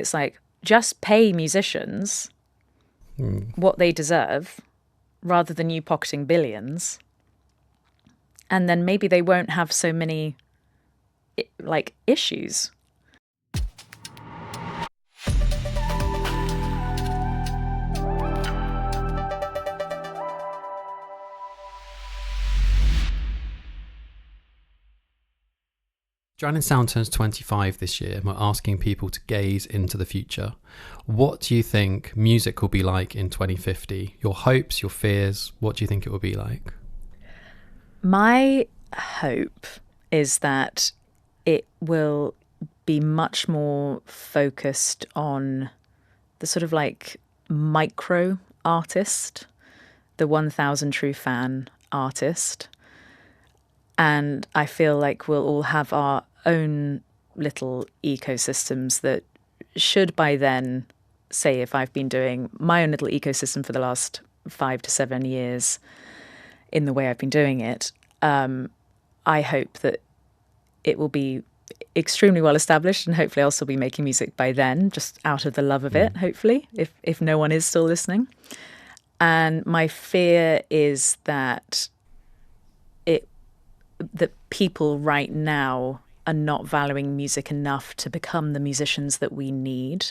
It's like, just pay musicians what they deserve rather than you pocketing billions. And then maybe they won't have so many like issues. Drowning Sound turns 25 this year, and we're asking people to gaze into the future. What do you think music will be like in 2050? Your hopes, your fears, what do you think it will be like? My hope is that it will be much more focused on the sort of like micro artist, the 1000 true fan artist. And I feel like we'll all have our own little ecosystems that should by then, say if I've been doing my own little ecosystem for the last 5 to 7 years in the way I've been doing it, I hope that it will be extremely well established, and hopefully I'll still be making music by then, just out of the love of it, hopefully, if no one is still listening. And my fear is that that people right now are not valuing music enough to become the musicians that we need.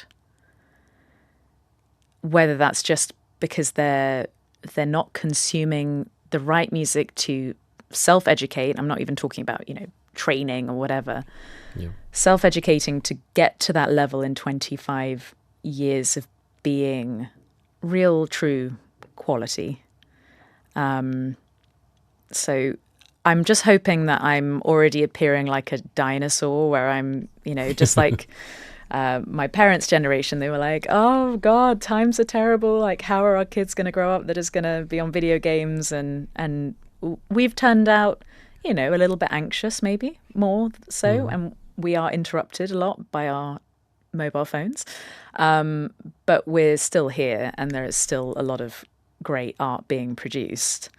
Whether that's just because they're not consuming the right music to self-educate. I'm not even talking about, training or whatever. Yeah. Self-educating to get to that level in 25 years of being real, true quality. So I'm just hoping that I'm already appearing like a dinosaur, where I'm, just like my parents' generation. They were like, oh, God, times are terrible. Like, how are our kids going to grow up that is going to be on video games? And we've turned out, a little bit anxious, maybe more so. And we are interrupted a lot by our mobile phones. But we're still here, and there is still a lot of great art being produced.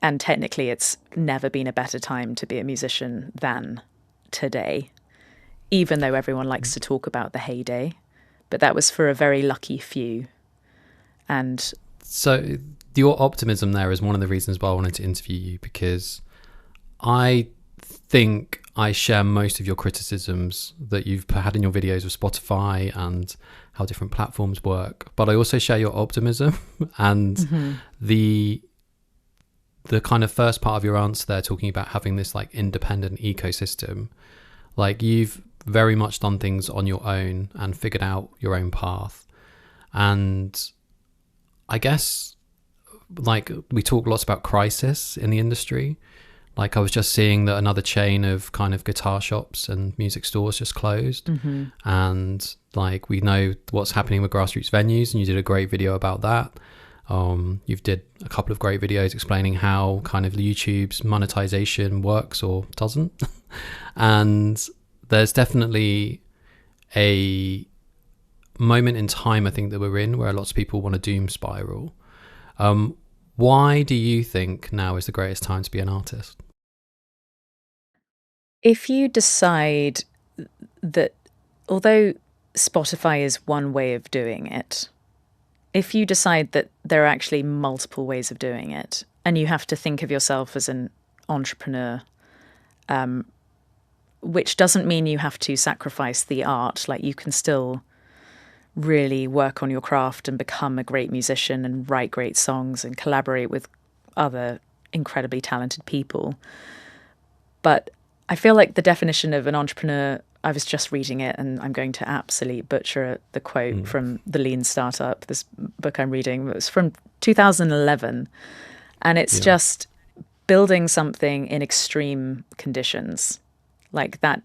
And technically, it's never been a better time to be a musician than today, even though everyone likes to talk about the heyday. But that was for a very lucky few. And so your optimism there is one of the reasons why I wanted to interview you, because I think I share most of your criticisms that you've had in your videos with Spotify and how different platforms work. But I also share your optimism and the kind of first part of your answer there, talking about having this like independent ecosystem. Like, you've very much done things on your own and figured out your own path. And I guess, like, we talk lots about crisis in the industry. Like, I was just seeing that another chain of kind of guitar shops and music stores just closed. And like, we know what's happening with grassroots venues, and you did a great video about that. You've did a couple of great videos explaining how kind of YouTube's monetization works or doesn't. And there's definitely a moment in time, I think, that we're in where lots of people want to doom spiral. Why do you think now is the greatest time to be an artist? if you decide that, although Spotify is one way of doing it, if you decide that there are actually multiple ways of doing it, and you have to think of yourself as an entrepreneur, which doesn't mean you have to sacrifice the art. Like, you can still really work on your craft and become a great musician and write great songs and collaborate with other incredibly talented people. But I feel like the definition of an entrepreneur, I was just reading it and I'm going to absolutely butcher the quote from The Lean Startup, this book I'm reading. It was from 2011. And it's just building something in extreme conditions. Like that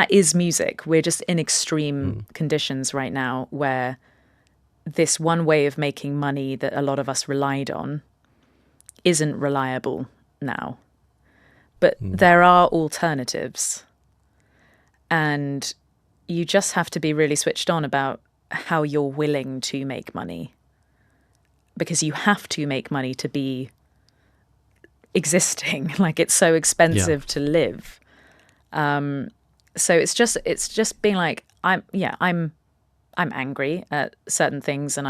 is music. We're just in extreme conditions right now, where this one way of making money that a lot of us relied on isn't reliable now. But there are alternatives. And you just have to be really switched on about how you're willing to make money. Because you have to make money to be existing. Like, it's so expensive to live. So it's just being like, I'm angry at certain things, and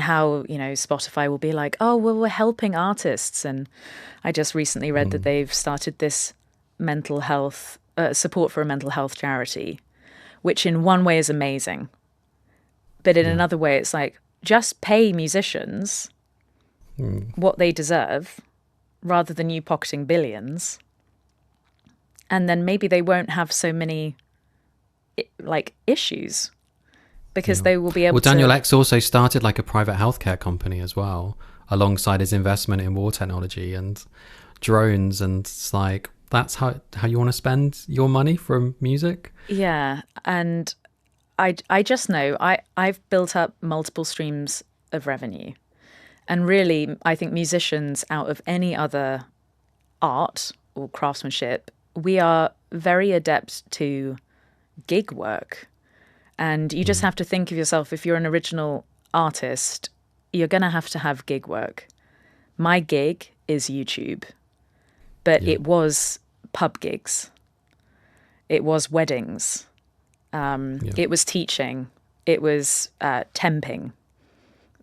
how, Spotify will be like, oh, well, we're helping artists. And I just recently read that they've started this mental health support for a mental health charity, which in one way is amazing. But in another way, it's like, just pay musicians what they deserve rather than you pocketing billions. And then maybe they won't have so many issues, because they will be able to... Well, Daniel X also started like a private healthcare company as well, alongside his investment in war technology and drones. And it's like, that's how you want to spend your money from music? Yeah. And I just know I've built up multiple streams of revenue. And really, I think musicians, out of any other art or craftsmanship, we are very adept to gig work. And you just have to think of yourself, if you're an original artist, you're going to have gig work. My gig is YouTube, but it was pub gigs. It was weddings. It was teaching. It was temping.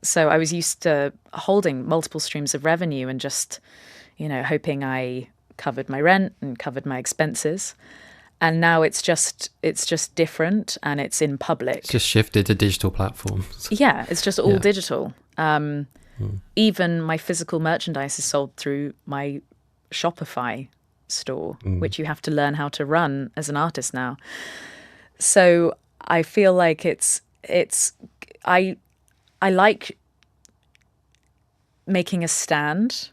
So I was used to holding multiple streams of revenue and just, hoping I covered my rent and covered my expenses. And now it's just different, and it's in public. It's just shifted to digital platforms. Yeah, it's just all digital. Even my physical merchandise is sold through my Shopify store, which you have to learn how to run as an artist now. So I feel like I like making a stand,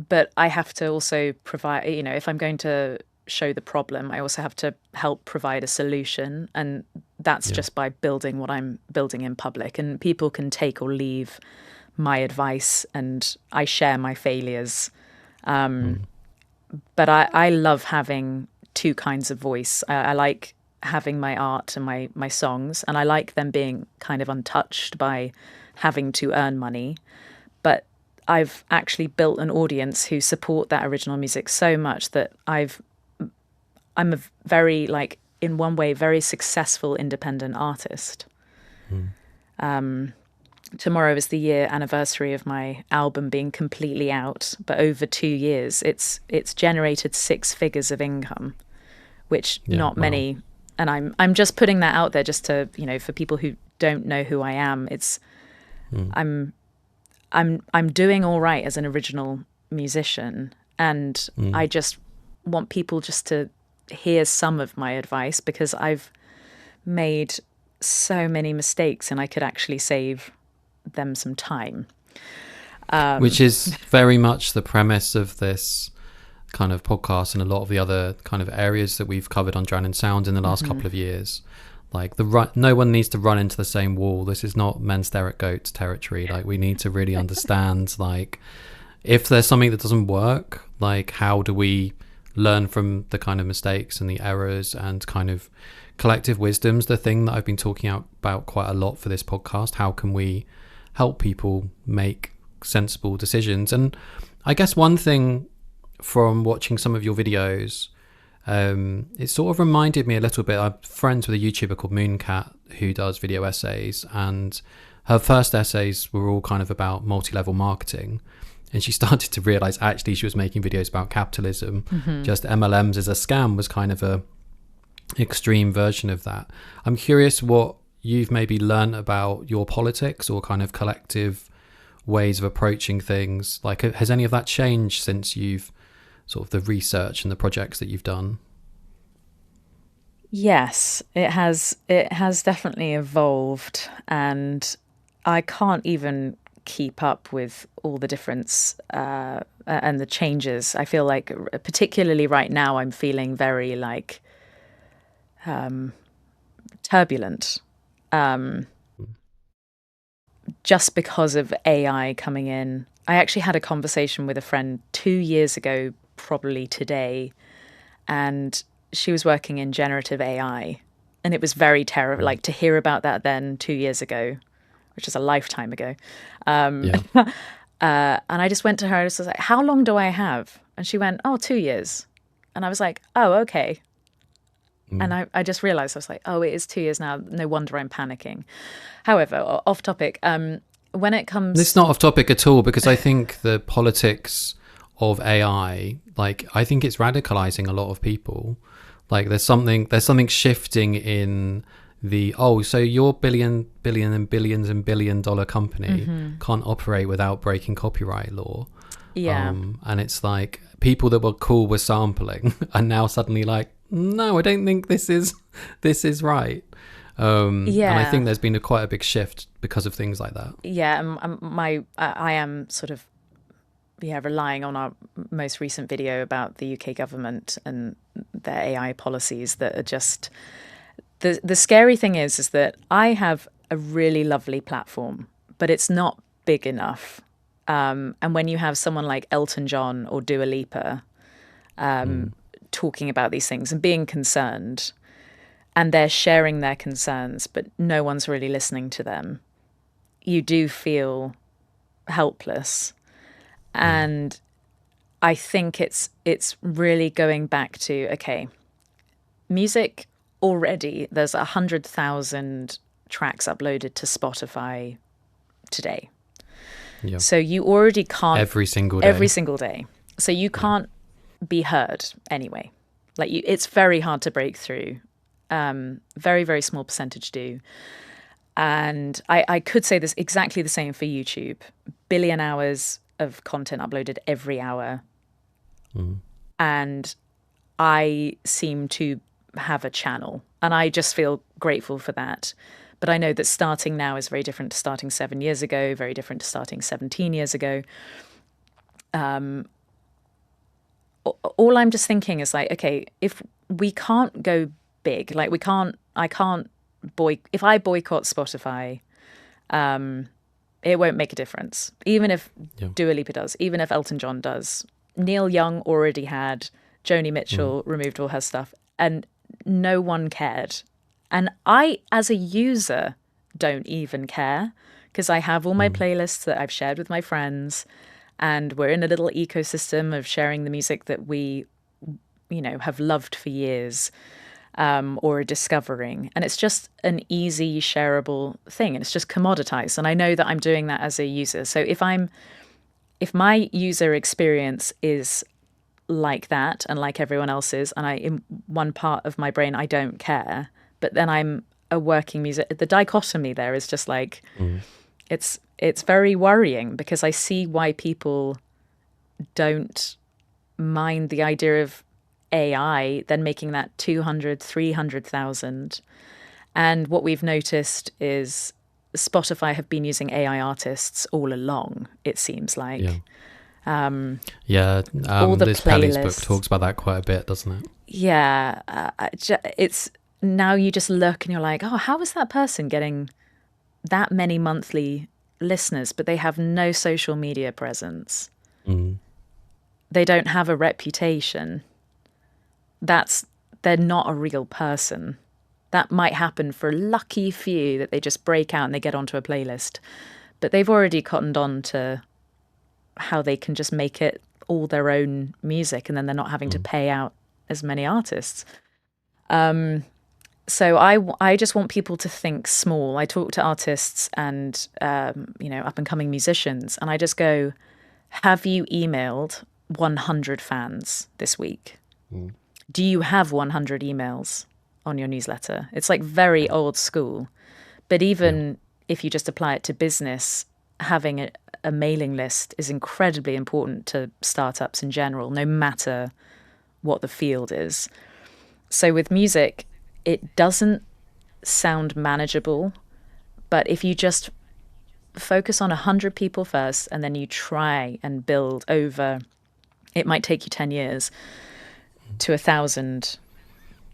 but I have to also provide, if I'm going to show the problem, I also have to help provide a solution. And that's just by building what I'm building in public. And people can take or leave my advice, and I share my failures. But I love having two kinds of voice. I like having my art and my songs, and I like them being kind of untouched by having to earn money. But I've actually built an audience who support that original music so much that I'm a very, in one way, very successful independent artist. Tomorrow is the year anniversary of my album being completely out, but over 2 years, it's generated 6 figures of income, which not many. And I'm just putting that out there just to, for people who don't know who I am. It's I'm doing all right as an original musician, and I just want people just to hear some of my advice, because I've made so many mistakes and I could actually save them some time. Which is very much the premise of this kind of podcast and a lot of the other kind of areas that we've covered on Drown in Sound in the last couple of years. Like no one needs to run into the same wall. This is not men's Derek Goats territory. Like, we need to really understand, like, if there's something that doesn't work, like, how do we learn from the kind of mistakes and the errors, and kind of collective wisdom's the thing that I've been talking about quite a lot for this podcast. How can we help people make sensible decisions? And I guess one thing from watching some of your videos, it sort of reminded me a little bit. I'm friends with a YouTuber called Mooncat who does video essays, and her first essays were all kind of about multi-level marketing. And she started to realize actually she was making videos about capitalism. Just MLMs as a scam was kind of a extreme version of that. I'm curious what you've maybe learned about your politics or kind of collective ways of approaching things. Like, has any of that changed since you've sort of the research and the projects that you've done? Yes, it has definitely evolved, and I can't even keep up with all the difference and the changes. I feel like, particularly right now, I'm feeling very turbulent, just because of AI coming in. I actually had a conversation with a friend 2 years ago, probably today, and she was working in generative AI, and it was very terrible, to hear about that then 2 years ago, which is a lifetime ago. And I just went to her and was like, how long do I have? And she went, 2 years. And I was like, oh, okay. And I just realized, I was like, oh, it is 2 years now. No wonder I'm panicking. However, off topic, when it It's comes... not off topic at all, because I think the politics of AI, like, I think it's radicalizing a lot of people. Like, there's something shifting in the, oh, so your billion and billion dollar company can't operate without breaking copyright law. Yeah. And it's like people that were cool with sampling are now suddenly like, no, I don't think this is right. And I think Yeah. there's been quite a big shift because of things like that. Yeah. I am sort of, relying on our most recent video about the UK government and their AI policies that are just... The scary thing is that I have a really lovely platform, but it's not big enough. And when you have someone like Elton John or Dua Lipa talking about these things and being concerned, and they're sharing their concerns, but no one's really listening to them, you do feel helpless. And I think it's really going back to, okay, music already, there's 100,000 tracks uploaded to Spotify today. Yeah. So you already can't... Every single day. Every single day. So you can't be heard anyway. Like, it's very hard to break through. Very, very small percentage do. And I could say this exactly the same for YouTube. Billion hours of content uploaded every hour. And I seem to have a channel, and I just feel grateful for that. But I know that starting now is very different to starting 7 years ago, very different to starting 17 years ago. All I'm just thinking is like, okay, if we can't go big, like if I boycott Spotify, it won't make a difference. Even if Dua Lipa does, even if Elton John does. Neil Young already had, Joni Mitchell removed all her stuff, and no one cared. And I, as a user, don't even care, because I have all my playlists that I've shared with my friends, and we're in a little ecosystem of sharing the music that we, have loved for years, or are discovering. And it's just an easy, shareable thing, and it's just commoditized. And I know that I'm doing that as a user. So if my user experience is like that and like everyone else's, and in one part of my brain I don't care, but then I'm a working music, the dichotomy there is just like it's very worrying, because I see why people don't mind the idea of AI then making that 200, 300,000. And what we've noticed is Spotify have been using AI artists all along, it seems like. All the Liz Pelly's book playlists. talks about that quite a bit, doesn't it? Yeah, it's now you just look and you're like, oh, how is that person getting that many monthly listeners, but they have no social media presence? They don't have a reputation. They're not a real person. That might happen for a lucky few, that they just break out and they get onto a playlist, but they've already cottoned on to how they can just make it all their own music, and then they're not having to pay out as many artists. So I just want people to think small. I talk to artists and up and coming musicians, and I just go, have you emailed 100 fans this week? Do you have 100 emails on your newsletter? It's like very old school, but even if you just apply it to business, having a mailing list is incredibly important to startups in general, no matter what the field is. So with music, it doesn't sound manageable, but if you just focus on 100 people first, and then you try and build over, it might take you 10 years, to 1,000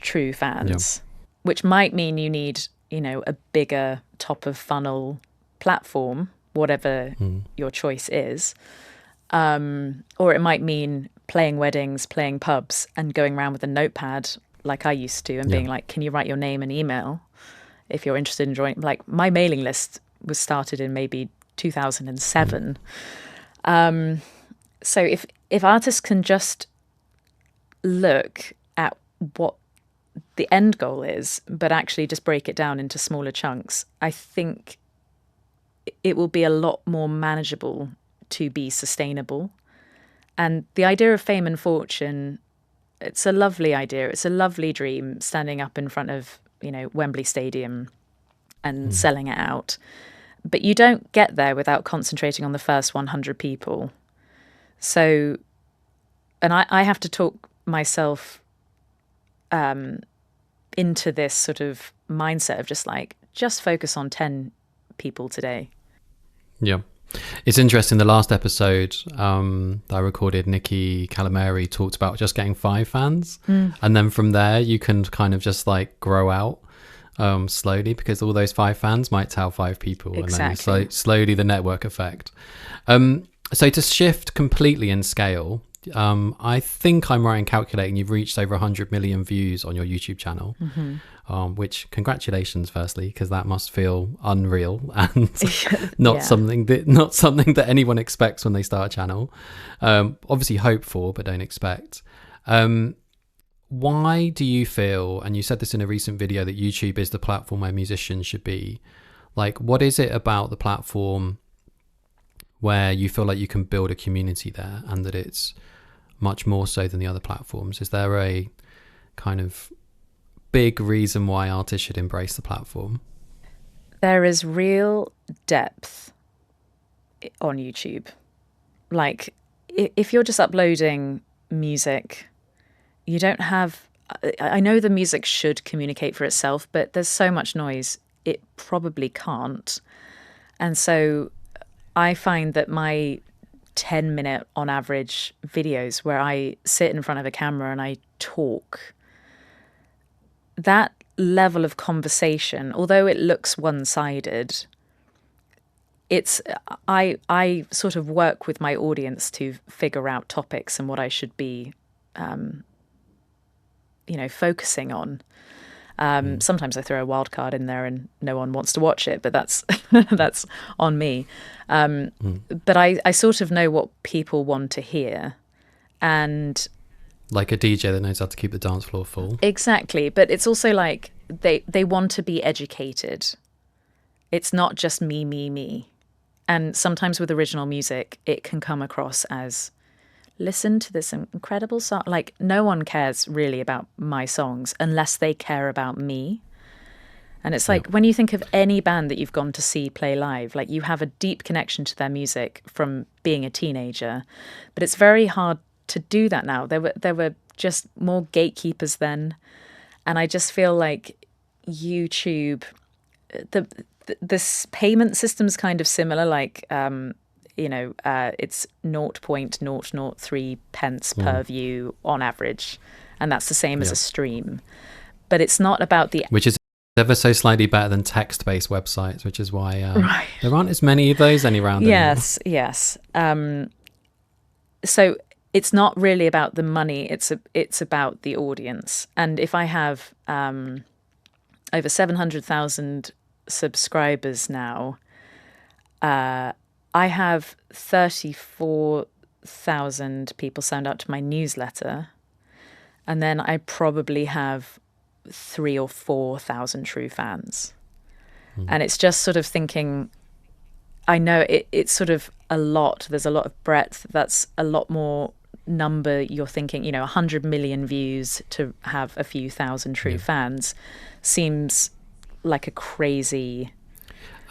true fans, which might mean you need, a bigger top of funnel platform, whatever your choice is. Or it might mean playing weddings, playing pubs, and going around with a notepad like I used to, and being like, can you write your name and email if you're interested in joining? Like, my mailing list was started in maybe 2007. So if artists can just look at what the end goal is, but actually just break it down into smaller chunks, I think it will be a lot more manageable to be sustainable. And the idea of fame and fortune, it's a lovely idea. It's a lovely dream, standing up in front of, Wembley Stadium and selling it out. But you don't get there without concentrating on the first 100 people. So, and I have to talk myself into this sort of mindset of just focus on 10 people today. Yeah. It's interesting. The last episode that I recorded, Nikki Calamari talked about just getting 5 fans. And then from there, you can kind of just grow out slowly, because all those 5 fans might tell 5 people. Exactly. And then slowly the network effect. So to shift completely in scale, I think I'm right in calculating you've reached over 100 million views on your YouTube channel, which congratulations, firstly, because that must feel unreal and not something that anyone expects when they start a channel. Obviously hope for, but don't expect. Why do you feel, and you said this in a recent video, that YouTube is the platform where musicians should be? What is it about the platform where you feel like you can build a community there, and that it's much more so than the other platforms? Is there a kind of big reason why artists should embrace the platform? There is real depth on YouTube. If you're just uploading music, you don't have... I know the music should communicate for itself, but there's so much noise, it probably can't. And so I find that my 10-minute on average videos where I sit in front of a camera and I talk, that level of conversation, although it looks one-sided, I sort of work with my audience to figure out topics and what I should be focusing on. Sometimes I throw a wild card in there and no one wants to watch it, but that's that's on me. But I sort of know what people want to hear, and like a DJ that knows how to keep the dance floor full. Exactly, but it's also they want to be educated. It's not just me. And sometimes with original music, it can come across as, listen to this incredible song. No one cares really about my songs unless they care about me. And it's when you think of any band that you've gone to see play live, you have a deep connection to their music from being a teenager. But it's very hard to do that now. There were just more gatekeepers then. And I just feel like YouTube, this payment system's kind of similar. It's 0.003 pence per view on average, and that's the same as a stream. But it's not about which is ever so slightly better than text-based websites, which is why there aren't as many of those around anymore. Yes. So it's not really about the money; it's about the audience. And if I have over 700,000 subscribers now, I have 34,000 people signed up to my newsletter, and then I probably have 3,000 or 4,000 true fans. And it's just sort of thinking, I know it's sort of a lot. There's a lot of breadth. That's a lot more number. You're thinking, 100 million views to have a few thousand true fans seems like a crazy...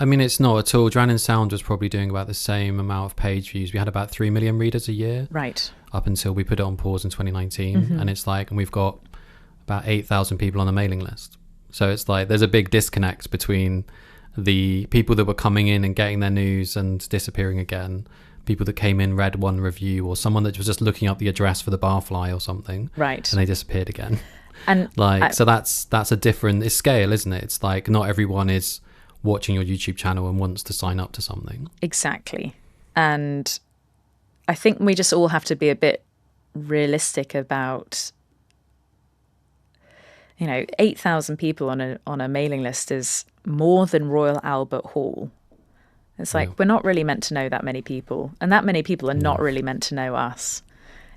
I mean, it's not at all. Drowning Sound was probably doing about the same amount of page views. We had about 3 million readers a year. Right. Up until we put it on pause in 2019. And it's and we've got about 8,000 people on the mailing list. So it's there's a big disconnect between the people that were coming in and getting their news and disappearing again, people that came in, read one review, or someone that was just looking up the address for the barfly or something. Right. And they disappeared again. And so that's a different scale, isn't it? It's not everyone is watching your YouTube channel and wants to sign up to something. Exactly. And I think we just all have to be a bit realistic about, 8,000 people on a mailing list is more than Royal Albert Hall. It's we're not really meant to know that many people, and that many people are not really meant to know us.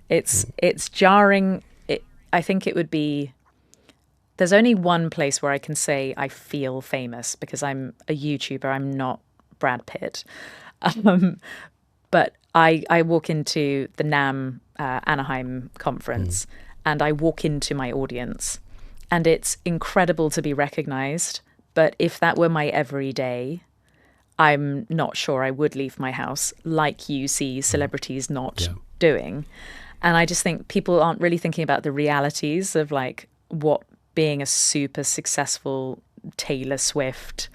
It's jarring. I think it would be there's only one place where I can say I feel famous because I'm a YouTuber. I'm not Brad Pitt. Um, but I walk into the NAMM Anaheim conference and I walk into my audience, and it's incredible to be recognized. But if that were my everyday, I'm not sure I would leave my house like you see celebrities not doing. And I just think people aren't really thinking about the realities of like what being a super successful Taylor Swift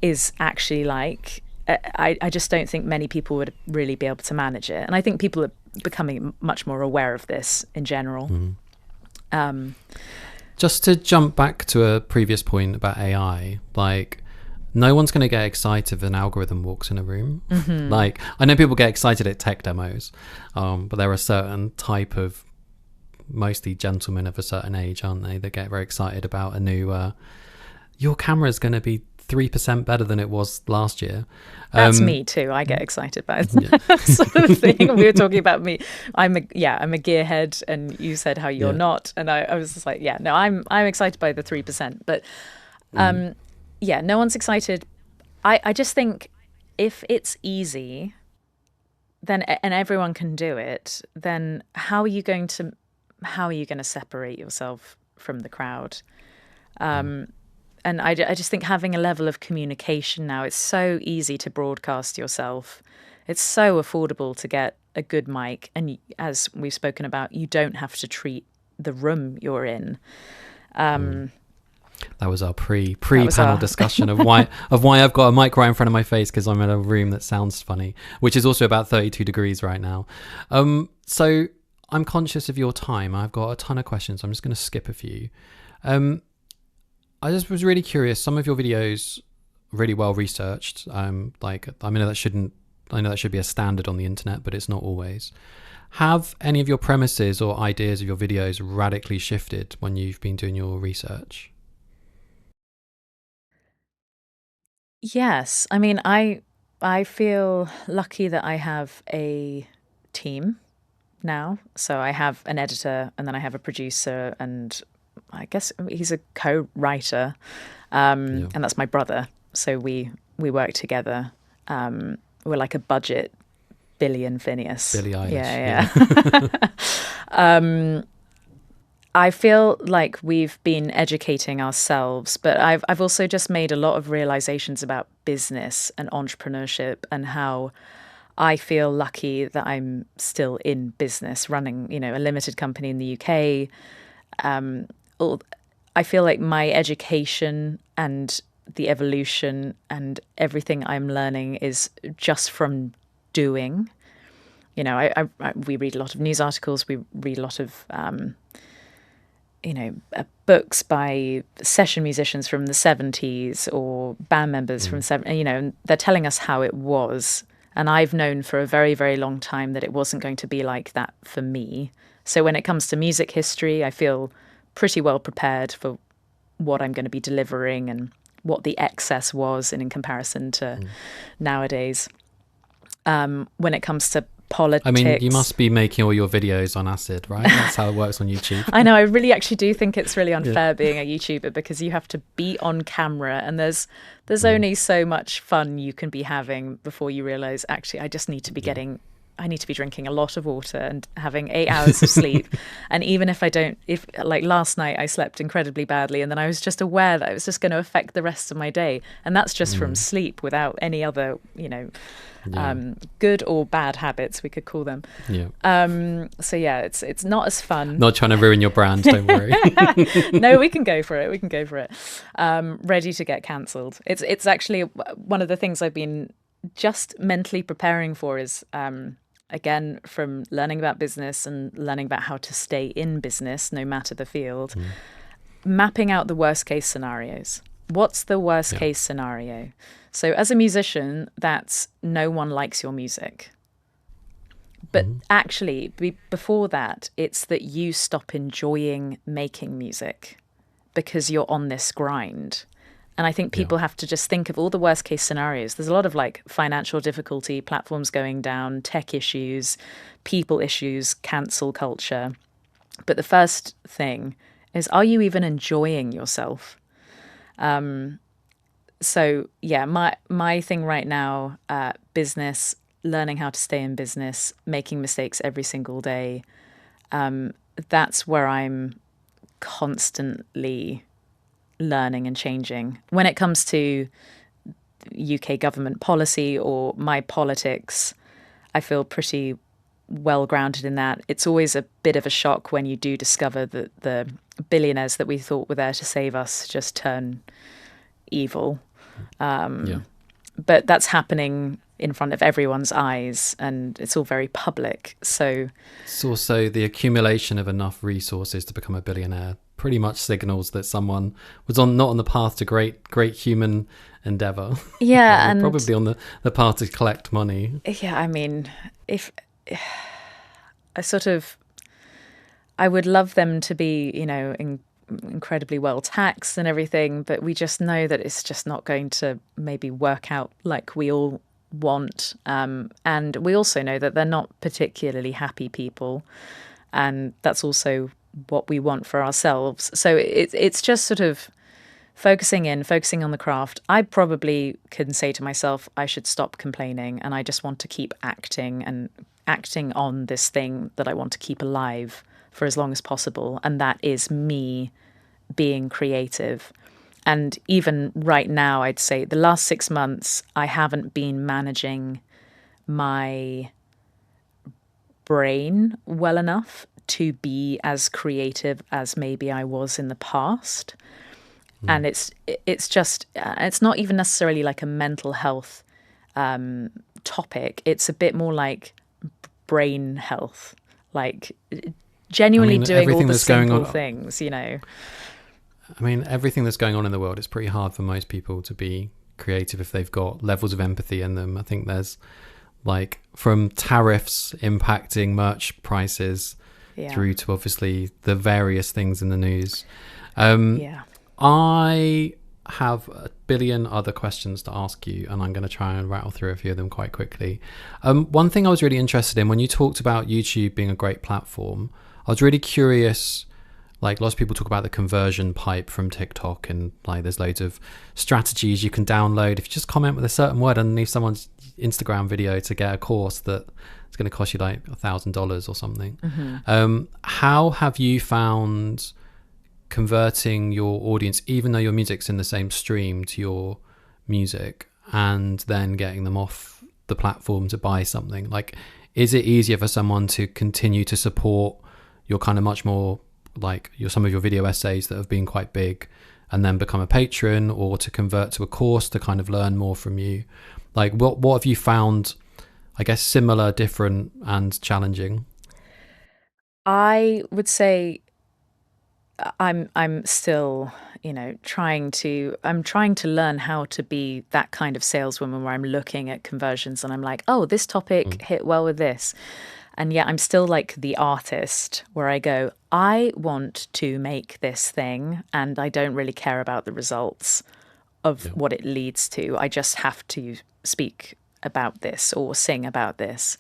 is actually like. I just don't think many people would really be able to manage it. And I think people are becoming much more aware of this in general. Just to jump back to a previous point about AI, like no one's going to get excited if an algorithm walks in a room. Like I know people get excited at tech demos, but there are a certain type of mostly gentlemen of a certain age, aren't they, that get very excited about a new your camera is going to be 3% better than it was last year. That's me too. I get excited by that sort of thing. We were talking about me. I'm a gearhead, and you said how you're not, and I was just like, no, I'm excited by the 3%, but no one's excited. I just think if it's easy, then and everyone can do it, then how are you going to separate yourself from the crowd? And I just think having a level of communication now, it's so easy to broadcast yourself. It's so affordable to get a good mic. And as we've spoken about, you don't have to treat the room you're in. That was our pre-panel discussion of why I've got a mic right in front of my face, because I'm in a room that sounds funny, which is also about 32 degrees right now. So I'm conscious of your time. I've got a ton of questions. I'm just going to skip a few. I just was really curious. Some of your videos really well researched. Like I know that should be a standard on the internet, but it's not always. Have any of your premises or ideas of your videos radically shifted when you've been doing your research? Yes. I mean, I feel lucky that I have a team now. So I have an editor, and then I have a producer, and I guess he's a co-writer, and that's my brother. So we work together. We're like a budget Billy and Phineas. Billie Eilish. Yeah. I feel like we've been educating ourselves, but I've also just made a lot of realizations about business and entrepreneurship, and how I feel lucky that I'm still in business, running, a limited company in the UK. I feel like my education and the evolution and everything I'm learning is just from doing. We read a lot of news articles. We read a lot of, books by session musicians from the 70s or band members from and they're telling us how it was. And I've known for a very, very long time that it wasn't going to be like that for me. So when it comes to music history, I feel pretty well prepared for what I'm going to be delivering and what the excess was in comparison to nowadays. When it comes to politics, I mean, you must be making all your videos on acid, right? That's how it works on YouTube. I know. I really actually do think it's really unfair being a YouTuber, because you have to be on camera, and there's only so much fun you can be having before you realize, actually, I just need to be I need to be drinking a lot of water and having 8 hours of sleep. And even if like last night I slept incredibly badly, and then I was just aware that it was just going to affect the rest of my day. And that's just from sleep, without any other, good or bad habits, we could call them. So it's not as fun. Not trying to ruin your brand, don't worry. No, we can go for it. Ready to get cancelled. It's actually one of the things I've been just mentally preparing for is, again, from learning about business and learning about how to stay in business, no matter the field, mapping out the worst case scenarios. What's the worst case scenario? So as a musician, that's no one likes your music. But actually, before that, it's that you stop enjoying making music because you're on this grind. And I think people have to just think of all the worst case scenarios. There's a lot of like financial difficulty, platforms going down, tech issues, people issues, cancel culture. But the first thing is, are you even enjoying yourself? So yeah, my thing right now, business, learning how to stay in business, making mistakes every single day. That's where I'm constantly learning and changing. When it comes to UK government policy or my politics, I feel pretty well grounded in that. It's always a bit of a shock when you do discover that the billionaires that we thought were there to save us just turn evil. Yeah. But that's happening in front of everyone's eyes, and it's all very public. So It's also the accumulation of enough resources to become a billionaire pretty much signals that someone was not on the path to great human endeavor. yeah, You're and probably on the path to collect money. yeah, I mean, if I sort of, I would love them to be, incredibly well taxed and everything, but we just know that it's just not going to maybe work out like we all want. And we also know that they're not particularly happy people, and that's also what we want for ourselves. So it's just sort of focusing on the craft. I probably can say to myself, I should stop complaining, and I just want to keep acting on this thing that I want to keep alive for as long as possible. And that is me being creative. And even right now, I'd say the last 6 months, I haven't been managing my brain well enough to be as creative as maybe I was in the past. And it's just, it's not even necessarily like a mental health topic. It's a bit more like brain health, like genuinely doing all the simple things. I mean, everything that's going on in the world, it's pretty hard for most people to be creative if they've got levels of empathy in them. I think there's like from tariffs impacting merch prices through to obviously the various things in the news. I have a billion other questions to ask you, and I'm going to try and rattle through a few of them quite quickly. One thing I was really interested in when you talked about YouTube being a great platform, I was really curious. Like lots of people talk about the conversion pipe from TikTok, and like there's loads of strategies you can download if you just comment with a certain word underneath someone's Instagram video to get a course that it's going to cost you like $1,000 or something. How have you found converting your audience, even though your music's in the same stream to your music, and then getting them off the platform to buy something? Like, is it easier for someone to continue to support your kind of much more like some of your video essays that have been quite big and then become a patron, or to convert to a course to kind of learn more from you? Like what have you found, I guess, similar, different and challenging? I would say I'm still, trying to learn how to be that kind of saleswoman where I'm looking at conversions and I'm like, oh, this topic hit well with this. And yet I'm still like the artist where I go, I want to make this thing and I don't really care about the results of what it leads to. I just have to speak about this or sing about this.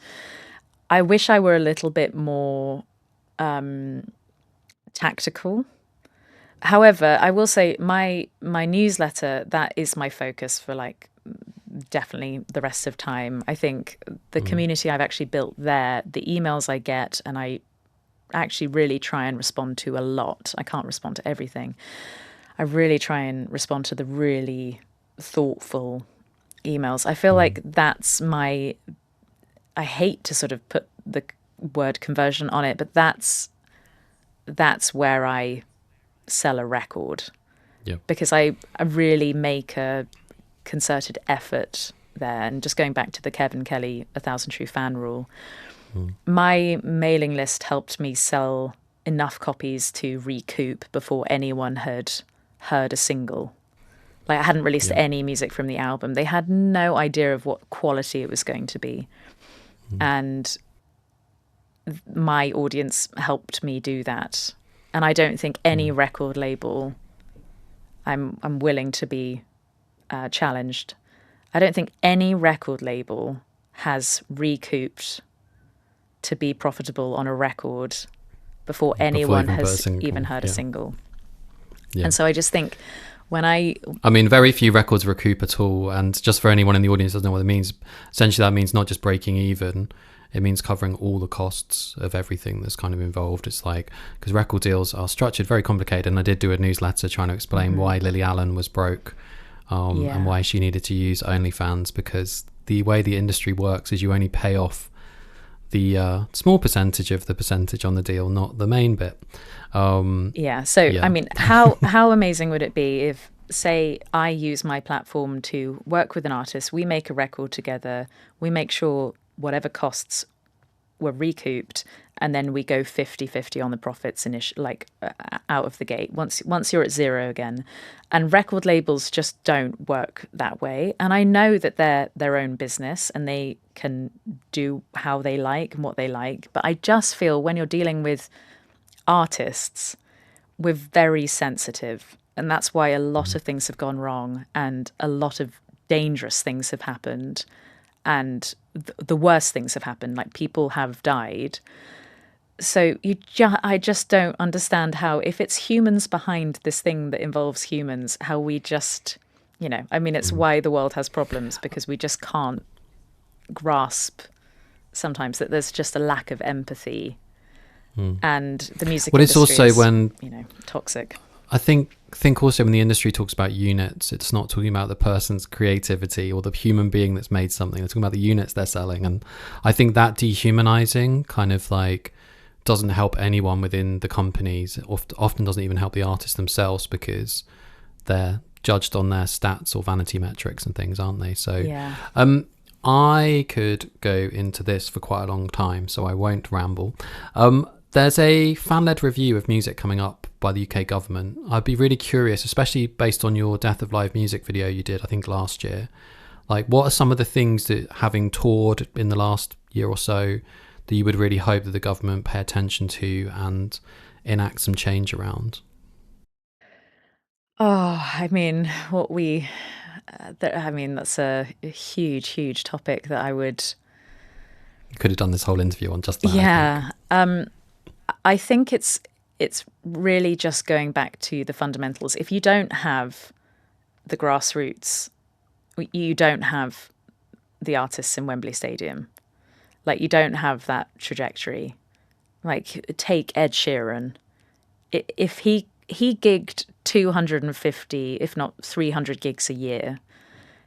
I wish I were a little bit more tactical. However, I will say my newsletter, that is my focus for like definitely the rest of time. I think the community I've actually built there, the emails I get, and I actually really try and respond to a lot. I can't respond to everything. I really try and respond to the really thoughtful emails. I feel like that's I hate to sort of put the word conversion on it, but that's where I sell a record. Because I really make a concerted effort there. And just going back to the Kevin Kelly 1,000 True Fan rule, my mailing list helped me sell enough copies to recoup before anyone had heard a single. Like I hadn't released any music from the album. They had no idea of what quality it was going to be. And my audience helped me do that. And I don't think any record label, I'm willing to be challenged. I don't think any record label has recouped to be profitable on a record before Before anyone even put a has even single. heard a Yeah. single. Yeah. And so I just think when I mean, very few records recoup at all. And just for anyone in the audience who doesn't know what it means, essentially that means not just breaking even, it means covering all the costs of everything that's kind of involved. It's like, because record deals are structured very complicated. And I did do a newsletter trying to explain why Lily Allen was broke, and why she needed to use OnlyFans, because the way the industry works is you only pay off the small percentage of the percentage on the deal, not the main bit. I mean, how amazing would it be if, say, I use my platform to work with an artist, we make a record together, we make sure whatever costs were recouped, and then we go 50-50 on the profits out of the gate once you're at zero again. And record labels just don't work that way. And I know that they're their own business and they can do how they like and what they like, but I just feel when you're dealing with artists, we're very sensitive, and that's why a lot of things have gone wrong and a lot of dangerous things have happened, and the worst things have happened, like people have died. So I just don't understand how, if it's humans behind this thing that involves humans, how we just, I mean, it's why the world has problems, because we just can't grasp sometimes that there's just a lack of empathy. And the music industry it's also is, when toxic. I think also when the industry talks about units, it's not talking about the person's creativity or the human being that's made something. They're talking about the units they're selling. And I think that dehumanizing kind of like doesn't help anyone within the companies. Often doesn't even help the artists themselves, because they're judged on their stats or vanity metrics and things, aren't they? So Yeah. I could go into this for quite a long time, so I won't ramble. There's a fan-led review of music coming up by the UK government. I'd be really curious, especially based on your Death of Live music video you did, I think, last year. Like, what are some of the things that, having toured in the last year or so, that you would really hope that the government pay attention to and enact some change around? Oh, I mean, that's a huge, huge topic that I would. You could have done this whole interview on just that. Yeah. I think it's really just going back to the fundamentals. If you don't have the grassroots, you don't have the artists in Wembley Stadium. Like, you don't have that trajectory. Like, take Ed Sheeran. If he gigged 250, if not 300 gigs a year,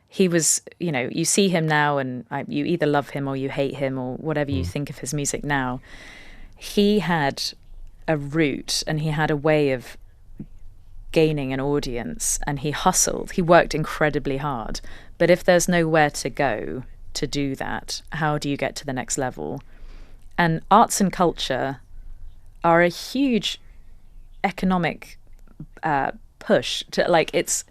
he was, you see him now and you either love him or you hate him or whatever you think of his music now. He had a route and he had a way of gaining an audience, and he hustled. He worked incredibly hard. But if there's nowhere to go to do that, how do you get to the next level? And arts and culture are a huge economic push to, like, it's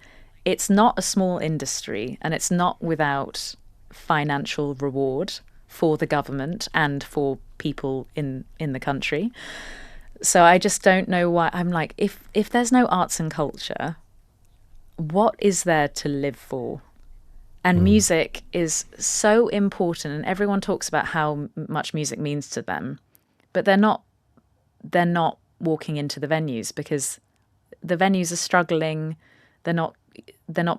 not a small industry, and it's not without financial reward for the government and for people in the country. So I just don't know why. I'm like, if there's no arts and culture, what is there to live for? And music is so important, and everyone talks about how much music means to them, but they're not walking into the venues because the venues are struggling. They're not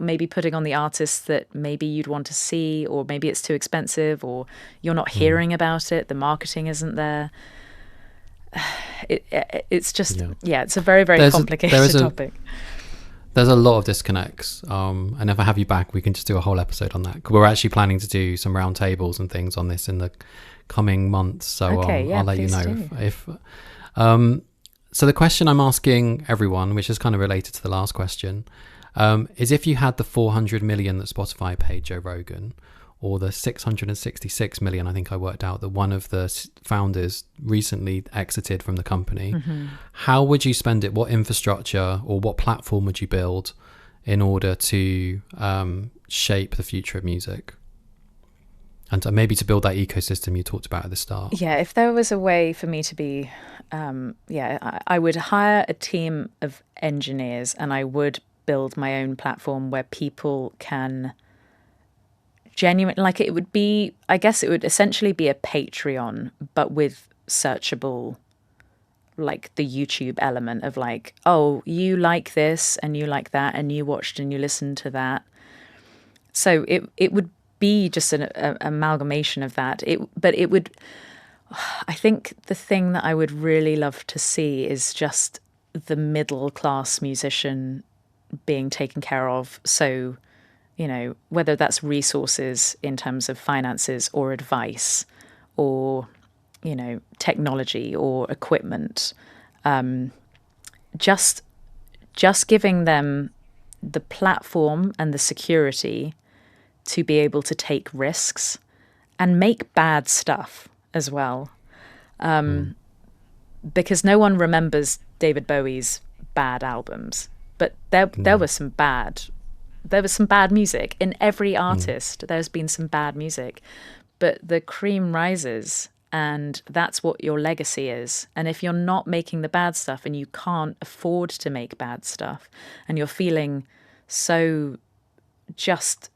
maybe putting on the artists that maybe you'd want to see, or maybe it's too expensive, or you're not hearing about it. The marketing isn't there. It's just, it's a very, very complicated topic. There's a lot of disconnects. And if I have you back, we can just do a whole episode on that. We're actually planning to do some round tables and things on this in the coming months. So I'll let you know if so the question I'm asking everyone, which is kind of related to the last question, is if you had the 400 million that Spotify paid Joe Rogan, or the 666 million, I think I worked out, that one of the founders recently exited from the company, how would you spend it? What infrastructure or what platform would you build in order to shape the future of music? And maybe to build that ecosystem you talked about at the start. Yeah, if there was a way for me to be, I would hire a team of engineers, and I would build my own platform where people can genuine, like, it would be, I guess it would essentially be a Patreon, but with searchable like the YouTube element of like, oh, you like this and you like that and you watched and you listened to that. So it would be just an amalgamation of that. But it would, I think the thing that I would really love to see is just the middle class musician being taken care of. So, you know, whether that's resources in terms of finances or advice or, you know, technology or equipment, just giving them the platform and the security to be able to take risks and make bad stuff as well. Because no one remembers David Bowie's bad albums, but there was some bad music in every artist. There's been some bad music, but the cream rises, and that's what your legacy is. And if you're not making the bad stuff and you can't afford to make bad stuff, and you're feeling so just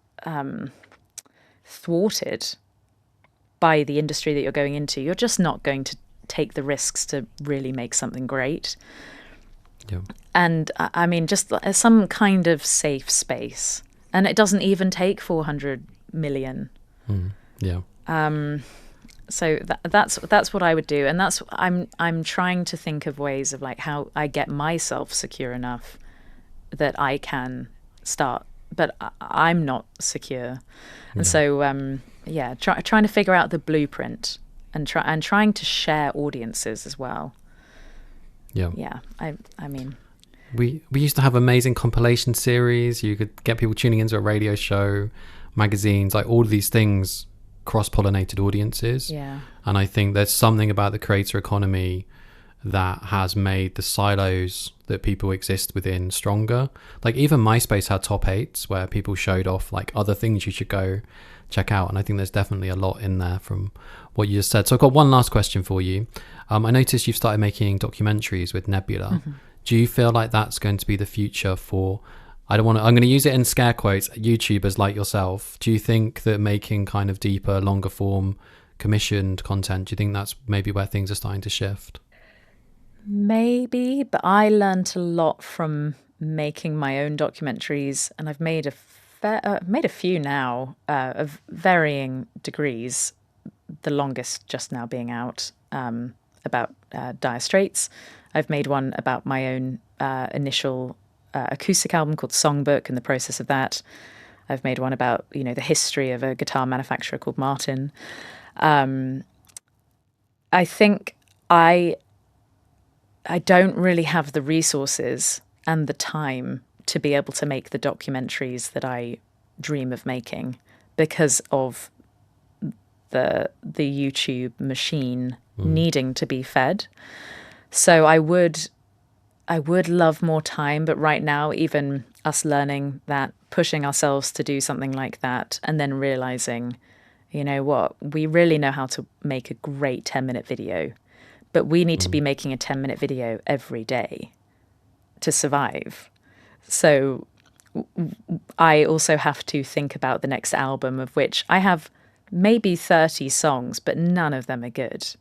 thwarted by the industry that you're going into, you're just not going to take the risks to really make something great. Yeah. And I mean, just some kind of safe space. And it doesn't even take 400 million. Yeah. So that's what I would do. And that's, I'm trying to think of ways of like how I get myself secure enough that I can start, but I'm not secure. And so, trying to figure out the blueprint and trying to share audiences as well. Yeah. Yeah. I mean, we used to have amazing compilation series. You could get people tuning into a radio show, magazines, like all of these things cross-pollinated audiences. Yeah. And I think there's something about the creator economy that has made the silos that people exist within stronger. Like even MySpace had top 8s where people showed off like other things you should go check out. And I think there's definitely a lot in there from what you just said. So I've got one last question for you. I noticed you've started making documentaries with Nebula. Mm-hmm. Do you feel like that's going to be the future for, I'm going to use it in scare quotes, YouTubers like yourself? Do you think that making kind of deeper, longer form commissioned content, do you think that's maybe where things are starting to shift? Maybe, but I learned a lot from making my own documentaries, and I've made a few now of varying degrees. The longest just now being out about Dire Straits. I've made one about my own initial acoustic album called Songbook and the process of that. I've made one about, you know, the history of a guitar manufacturer called Martin. I think I don't really have the resources and the time to be able to make the documentaries that I dream of making because of the YouTube machine needing to be fed. So I would love more time, but right now, even us learning that, pushing ourselves to do something like that, and then realizing, you know what, we really know how to make a great 10-minute video, but we need to be making a 10-minute video every day to survive. So I also have to think about the next album, of which I have maybe 30 songs, but none of them are good.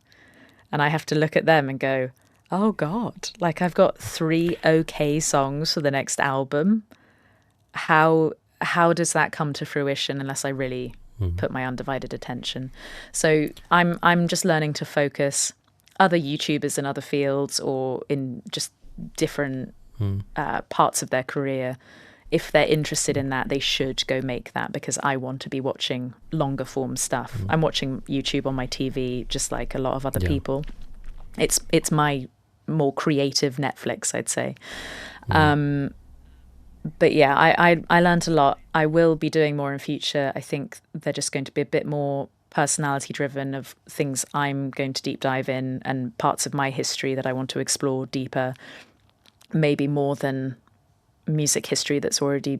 And I have to look at them and go, oh God, like I've got 3 okay songs for the next album. How does that come to fruition unless I really put my undivided attention? So I'm just learning to focus. Other YouTubers in other fields or in just different parts of their career, if they're interested in that, they should go make that, because I want to be watching longer form stuff. I'm watching YouTube on my TV just like a lot of other people. It's my more creative Netflix, I'd say. But yeah, I learned a lot. I will be doing more in future. I think they're just going to be a bit more personality driven, of things I'm going to deep dive in and parts of my history that I want to explore deeper, maybe more than music history that's already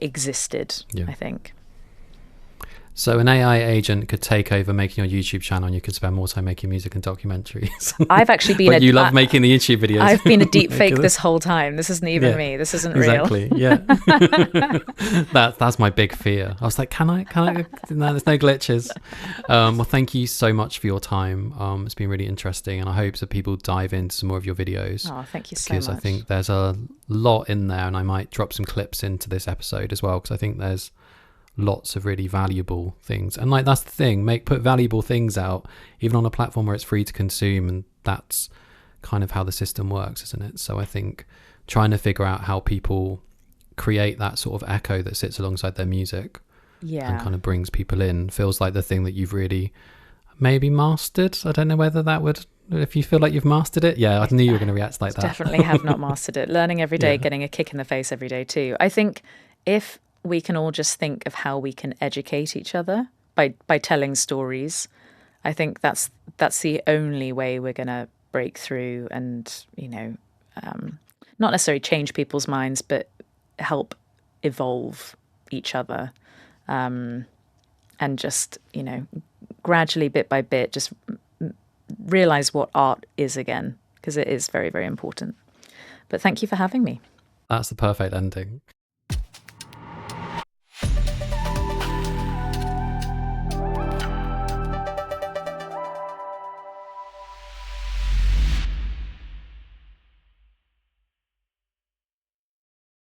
existed, I think. So an AI agent could take over making your YouTube channel, and you could spend more time making music and documentaries. I've actually been but you love making the YouTube videos. I've been a deep fake this whole time. This isn't even me. This isn't exactly, real. Yeah. That's my big fear. I was like, can I? No, there's no glitches. Well, thank you so much for your time. It's been really interesting, and I hope that people dive into some more of your videos. Oh, thank you so much. Because I think there's a lot in there, and I might drop some clips into this episode as well, because I think there's lots of really valuable things. And like, that's the thing, put valuable things out even on a platform where it's free to consume, and that's kind of how the system works, isn't it? So I think trying to figure out how people create that sort of echo that sits alongside their music and kind of brings people in feels like the thing that you've really maybe mastered. I don't know whether that would, if you feel like you've mastered it. I knew you were going to react like that. Definitely have not mastered it. Learning every day, getting a kick in the face every day too. I think if we can all just think of how we can educate each other by telling stories, I think that's the only way we're going to break through and, not necessarily change people's minds, but help evolve each other. And just, gradually, bit by bit, just realize what art is again, because it is very, very important. But thank you for having me. That's the perfect ending.